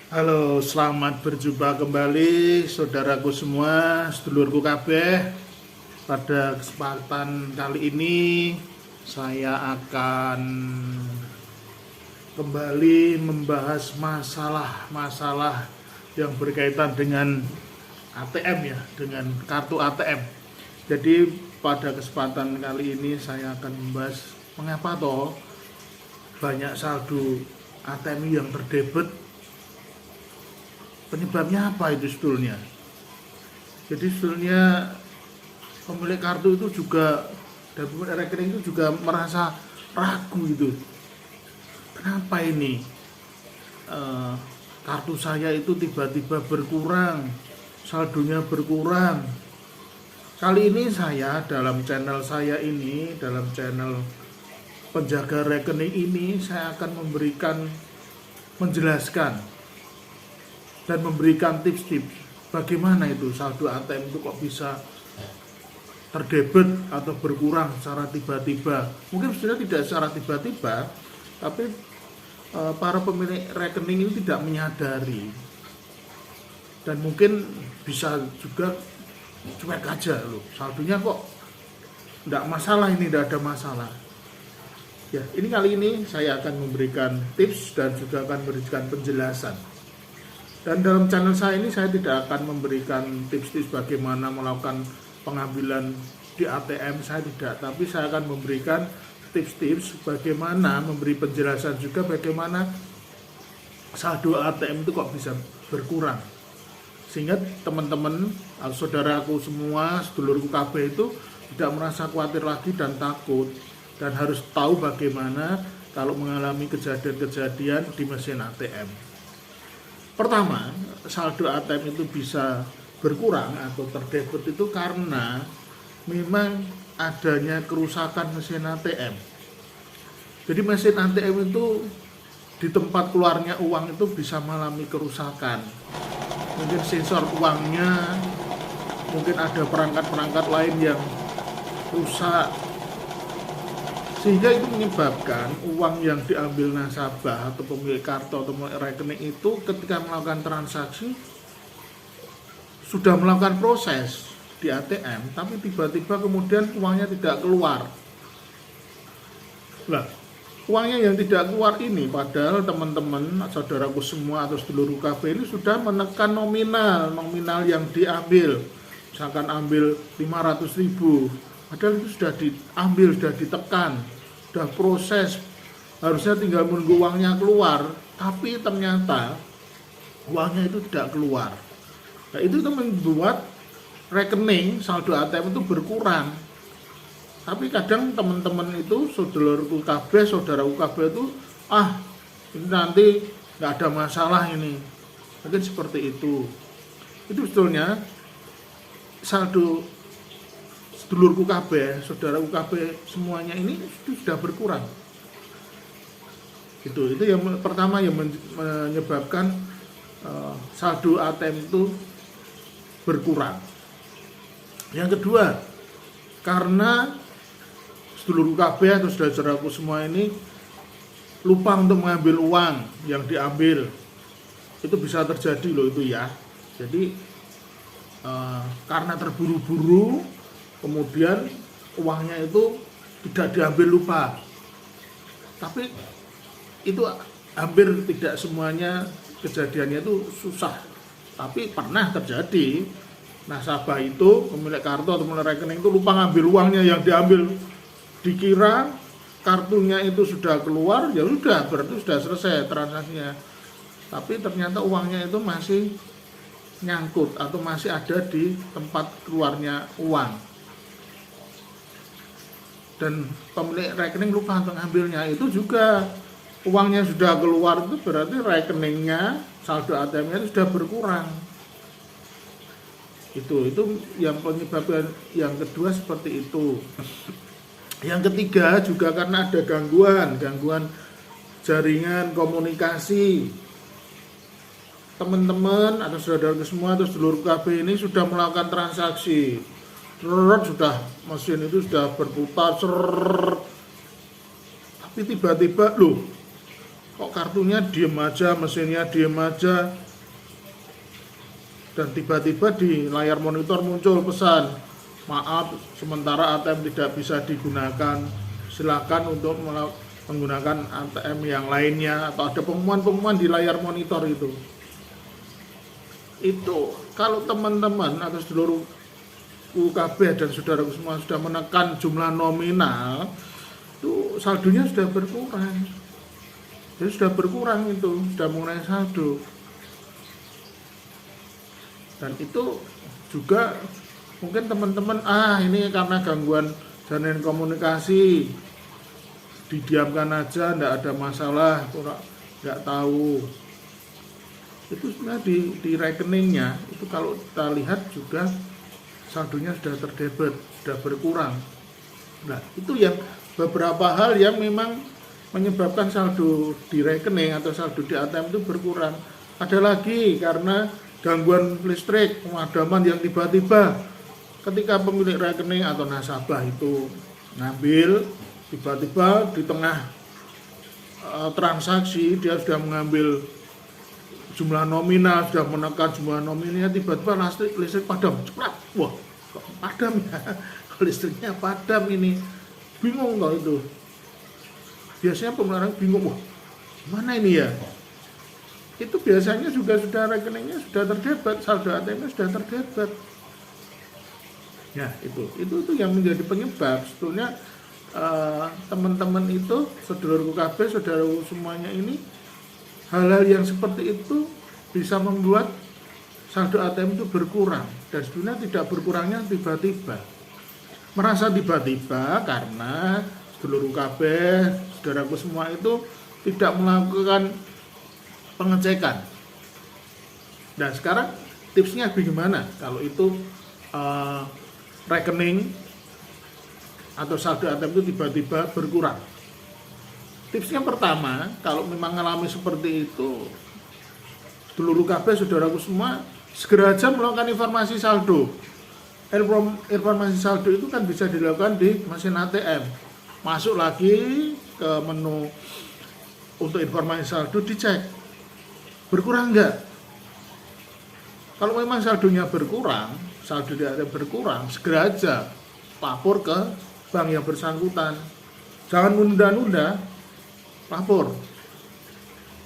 Halo, selamat berjumpa kembali saudaraku semua, sedulurku kabeh. Pada kesempatan kali ini saya akan kembali membahas masalah-masalah yang berkaitan dengan ATM ya, dengan kartu ATM. Jadi pada kesempatan kali ini saya akan membahas mengapa toh banyak saldo ATM yang terdebit. Penyebabnya apa itu sebetulnya? Jadi sebetulnya pemilik kartu itu juga dan pemilik rekening itu juga merasa ragu itu. Kenapa ini kartu saya itu tiba-tiba berkurang, saldonya berkurang. Kali ini saya dalam channel saya ini, dalam channel penjaga rekening ini, saya akan menjelaskan dan memberikan tips-tips bagaimana itu saldo ATM itu kok bisa terdebit atau berkurang secara tiba-tiba. Mungkin sebenarnya tidak secara tiba-tiba, tapi para pemilik rekening ini tidak menyadari dan mungkin bisa juga cuek aja loh, saldonya kok tidak masalah, ini tidak ada masalah. Ya, ini kali ini saya akan memberikan tips dan juga akan memberikan penjelasan. Dan dalam channel saya ini saya tidak akan memberikan tips-tips bagaimana melakukan pengambilan di ATM, saya tidak. Tapi saya akan memberikan tips-tips bagaimana memberi penjelasan juga bagaimana saldo ATM itu kok bisa berkurang. Sehingga teman-teman, saudaraku semua, sedulurku KB itu tidak merasa khawatir lagi dan takut. Dan harus tahu bagaimana kalau mengalami kejadian-kejadian di mesin ATM. Pertama, saldo ATM itu bisa berkurang atau terdebit itu karena memang adanya kerusakan mesin ATM. Jadi mesin ATM itu di tempat keluarnya uang itu bisa mengalami kerusakan. Mungkin sensor uangnya, mungkin ada perangkat-perangkat lain yang rusak, sehingga itu menyebabkan uang yang diambil nasabah atau pemilik kartu atau pemilik rekening itu ketika melakukan transaksi sudah melakukan proses di ATM, tapi tiba-tiba kemudian uangnya tidak keluar. Lah, uangnya yang tidak keluar ini padahal teman-teman, saudaraku semua atau sedulur KB ini sudah menekan nominal yang diambil. Misalkan ambil 500.000, padahal itu sudah diambil, sudah ditekan, sudah proses, harusnya tinggal menunggu uangnya keluar, tapi ternyata uangnya itu tidak keluar. Nah, itu membuat rekening saldo ATM itu berkurang. Tapi kadang teman-teman itu, saudaraku KB itu, ini nanti nggak ada masalah ini, mungkin seperti itu. Itu sebetulnya saldo sedulurku KB, saudaraku KB semuanya ini sudah berkurang. Itu yang pertama yang menyebabkan saldo ATM itu berkurang. Yang kedua, karena sedulurku KB atau saudaraku semua ini lupa untuk mengambil uang yang diambil. Itu bisa terjadi loh itu ya. Jadi karena terburu-buru, kemudian uangnya itu tidak diambil, lupa. Tapi itu hampir tidak semuanya kejadiannya itu susah. Tapi pernah terjadi nasabah itu, pemilik kartu atau pemilik rekening itu lupa ngambil uangnya yang diambil. Dikira kartunya itu sudah keluar, ya sudah, berarti sudah selesai transaksinya. Tapi ternyata uangnya itu masih nyangkut atau masih ada di tempat keluarnya uang. Dan pemilik rekening lupa untuk ngambilnya. Itu juga uangnya sudah keluar, itu berarti rekeningnya, saldo ATM-nya itu sudah berkurang. Itu yang penyebab yang kedua seperti itu. Yang ketiga juga karena ada gangguan jaringan komunikasi. Teman-teman atau saudara semua atau sedulur KB ini sudah melakukan transaksi, sudah mesin itu sudah berputar, tapi tiba-tiba kok kartunya diem aja, mesinnya diem aja, dan tiba-tiba di layar monitor muncul pesan, maaf sementara ATM tidak bisa digunakan, silakan untuk menggunakan ATM yang lainnya, atau ada pengumuman-pengumuman di layar monitor itu. Kalau teman-teman atau seluruh UKB dan saudaraku semua sudah menekan jumlah nominal, itu saldonya sudah berkurang. Jadi sudah berkurang, itu sudah mengurangi saldo. Dan itu juga mungkin teman-teman, ini karena gangguan jaringan komunikasi, didiamkan aja, enggak ada masalah, enggak tahu. Itu sebenarnya di rekeningnya itu kalau kita lihat juga saldonya sudah terdebet, sudah berkurang. Nah, itu yang beberapa hal yang memang menyebabkan saldo di rekening atau saldo di ATM itu berkurang. Ada lagi karena gangguan listrik, pemadaman yang tiba-tiba ketika pemilik rekening atau nasabah itu ngambil, tiba-tiba di tengah transaksi dia sudah mengambil jumlah nominal, sudah menekan jumlah nominalnya, tiba-tiba listrik padam, cepat. Wah, kok padam ya? Listriknya padam ini. Bingung kalau itu. Biasanya pemilik bingung, wah, mana ini ya? Itu biasanya juga sudah rekeningnya sudah terdebet, saldo ATM-nya sudah terdebet. Ya, itu yang menjadi penyebab sebetulnya teman-teman itu, saudaraku KB, saudaraku semuanya ini, hal-hal yang seperti itu bisa membuat saldo ATM itu berkurang, dan sebenarnya tidak berkurangnya tiba-tiba. Merasa tiba-tiba karena seluruh KB, saudaraku semua itu tidak melakukan pengecekan. Dan sekarang tipsnya bagaimana kalau itu rekening atau saldo ATM itu tiba-tiba berkurang? Tipsnya pertama, kalau memang mengalami seperti itu, seluruh KB, saudaraku semua, segera aja melakukan informasi saldo. Informasi saldo itu kan bisa dilakukan di mesin ATM. Masuk lagi ke menu untuk informasi saldo, dicek berkurang enggak. Kalau memang saldonya berkurang, saldo di ATM berkurang, segera aja lapor ke bank yang bersangkutan. Jangan menunda-nunda, lapor.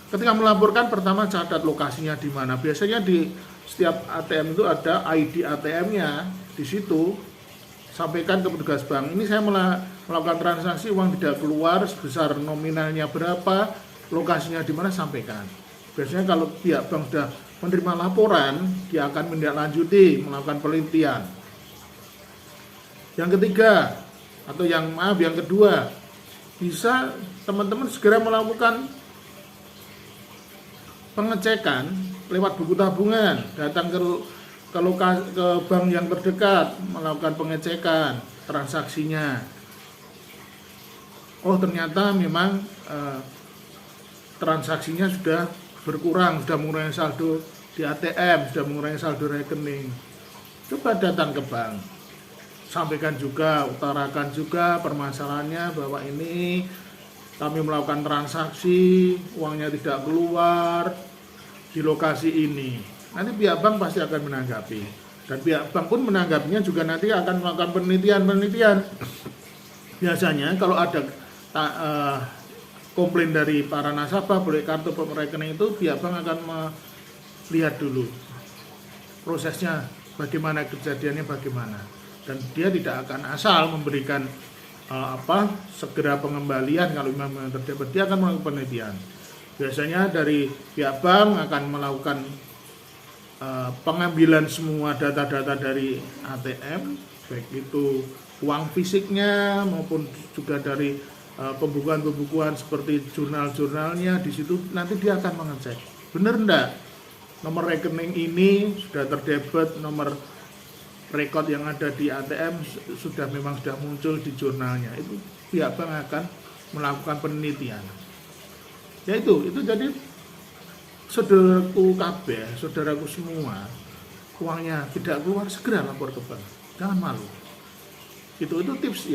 Ketika melaporkan, pertama catat lokasinya di mana. Biasanya di setiap ATM itu ada ID ATM-nya. Di situ sampaikan ke petugas bank, ini saya melakukan transaksi, uang tidak keluar sebesar nominalnya berapa, lokasinya di mana, sampaikan. Biasanya kalau pihak bank sudah menerima laporan, dia akan menindaklanjuti, melakukan penelitian. Yang ketiga, atau yang kedua, bisa teman-teman segera melakukan pengecekan lewat buku tabungan, datang ke bank yang terdekat, melakukan pengecekan transaksinya. Oh, ternyata memang transaksinya sudah berkurang, sudah mengurangi saldo di ATM, sudah mengurangi saldo rekening. Coba datang ke bank, sampaikan juga, utarakan juga permasalahannya, bahwa ini kami melakukan transaksi, uangnya tidak keluar di lokasi ini. Nanti pihak bank pasti akan menanggapi, dan pihak bank pun menanggapinya juga nanti akan melakukan penelitian. Biasanya kalau ada komplain dari para nasabah boleh kartu rekening itu, pihak bank akan melihat dulu prosesnya bagaimana, kejadiannya bagaimana, dan dia tidak akan asal memberikan segera pengembalian. Kalau memang terdapat, dia akan melakukan penelitian. Biasanya dari pihak bank akan melakukan pengambilan semua data-data dari ATM, baik itu uang fisiknya maupun juga dari pembukuan-pembukuan seperti jurnal-jurnalnya. Di situ nanti dia akan mengecek benar enggak nomor rekening ini sudah terdebet, nomor rekod yang ada di ATM sudah muncul di jurnalnya. Itu pihak bank akan melakukan penelitian. Ya itu jadi saudaraku kabeh, saudaraku semua, uangnya tidak keluar, segera lapor ke bank. Jangan malu. Itu tips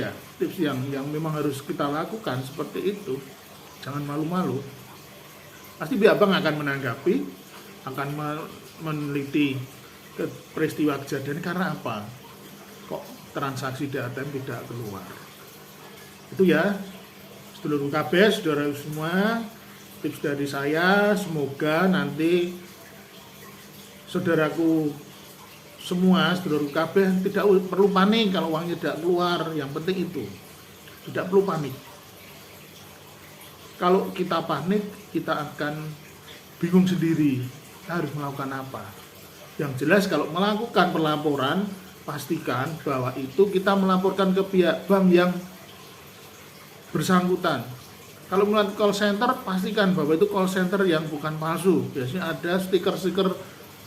yang memang harus kita lakukan seperti itu. Jangan malu-malu. Pasti pihak bank akan menanggapi, akan meneliti ke peristiwa kejadian karena apa? Kok transaksi di ATM tidak keluar? Itu ya, sedulur KB, saudara semua, tips dari saya, semoga nanti saudaraku semua, sedulur KB tidak perlu panik kalau uangnya tidak keluar. Yang penting itu, tidak perlu panik. Kalau kita panik, kita akan bingung sendiri, kita harus melakukan apa. Yang jelas kalau melakukan pelaporan, pastikan bahwa itu kita melaporkan ke pihak bank yang bersangkutan. Kalau melihat call center, pastikan bahwa itu call center yang bukan palsu. Biasanya ada stiker-stiker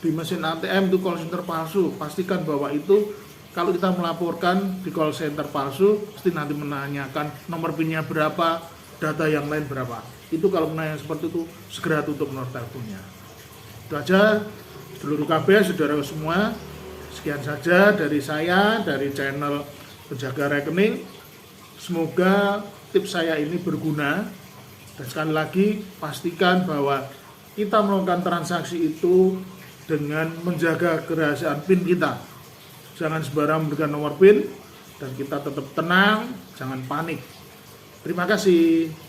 di mesin ATM itu call center palsu. Pastikan bahwa itu kalau kita melaporkan di call center palsu, pasti nanti menanyakan nomor PIN-nya berapa, data yang lain berapa. Itu kalau menanya seperti itu, segera tutup nomor teleponnya. Itu aja, seluruh KB, saudara semua. Sekian saja dari saya, dari channel Penjaga Rekening. Semoga tips saya ini berguna. Dan sekali lagi, pastikan bahwa kita melakukan transaksi itu dengan menjaga kerahasiaan PIN kita. Jangan sembarang memberikan nomor PIN, dan kita tetap tenang, jangan panik. Terima kasih.